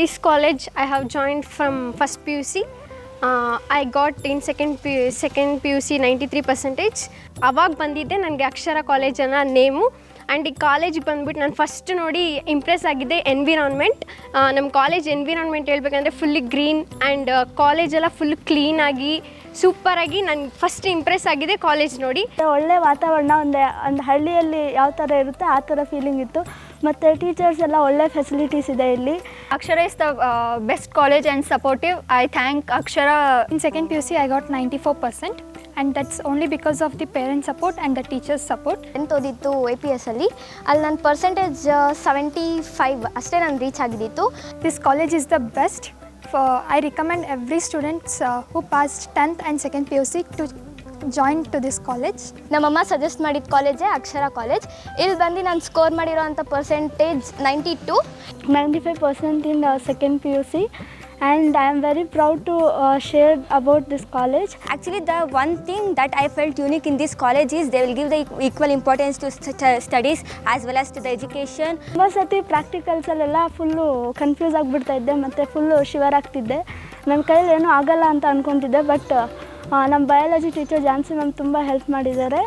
this college I have joined from first PUC. I got in second PUC 93%. ಅವಾಗ ಬಂದಿದ್ದೆ ನನಗೆ ಅಕ್ಷರ college ಅನ್ನೋ name. And ಈ ಕಾಲೇಜಿಗೆ ಬಂದುಬಿಟ್ಟು ನಾನು ಫಸ್ಟ್ ನೋಡಿ ಇಂಪ್ರೆಸ್ ಆಗಿದ್ದೆ ಎನ್ವಿರಾನ್ಮೆಂಟ್. ನಮ್ಮ ಕಾಲೇಜ್ ಎನ್ವಿರಾನ್ಮೆಂಟ್ ಹೇಳ್ಬೇಕಂದ್ರೆ ಫುಲ್ಲಿ ಗ್ರೀನ್ ಆ್ಯಂಡ್ ಕಾಲೇಜೆಲ್ಲ ಫುಲ್ ಕ್ಲೀನಾಗಿ ಸೂಪರಾಗಿ ನನಗೆ ಫಸ್ಟ್ ಇಂಪ್ರೆಸ್ ಆಗಿದೆ ಕಾಲೇಜ್ ನೋಡಿ. ಒಳ್ಳೆ ವಾತಾವರಣ, ಒಂದು ಹಳ್ಳಿಯಲ್ಲಿ ಯಾವ ಥರ ಇರುತ್ತೆ ಆ ಥರ ಫೀಲಿಂಗ್ ಇತ್ತು. ಮತ್ತು ಟೀಚರ್ಸ್ ಎಲ್ಲ ಒಳ್ಳೆ ಫೆಸಿಲಿಟೀಸ್ ಇದೆ ಇಲ್ಲಿ. Akshara is the best college and supportive. I thank Akshara. In second PUC I got 94% and that's only because of the parent support and the teachers support. Tenth ಓದಿತ್ತು APS ಅಲ್ಲಿ ನನ್ನ percentage 75 ಅಷ್ಟೇ ನಾನು reach ಆಗಿದ್ದಿತ್ತು. This college is the best. I recommend every students who passed 10th and second PUC to join to this college. ನಮ್ಮಮ್ಮ suggest ಮಾಡಿದ ಕಾಲೇಜೇ ಅಕ್ಷರ college. ಇಲ್ಲಿ ಬಂದು ನಾನು ಸ್ಕೋರ್ ಮಾಡಿರೋಂಥ percentage 95% in second PUC and I am very proud to share about this college. Actually, the one thing that I felt unique in this college is they will give the equal importance to studies as well as to the education. ತುಂಬ ಸತಿ ಪ್ರಾಕ್ಟಿಕಲ್ಸಲ್ಲೆಲ್ಲ full confuse ಆಗಿಬಿಡ್ತಾ ಇದ್ದೆ ಮತ್ತು full ಶಿವರ್ ಆಗ್ತಿದ್ದೆ. ನನ್ನ ಕೈಯಲ್ಲಿ ಏನೂ ಆಗಲ್ಲ ಅಂತ ಅಂದ್ಕೊತಿದ್ದೆ. But ನಮ್ಮ ಬಯಾಲಜಿ ಟೀಚರ್ ಜಾನ್ಸಿ ಮ್ಯಾಮ್ ತುಂಬ ಹೆಲ್ಪ್ ಮಾಡಿದ್ದಾರೆ.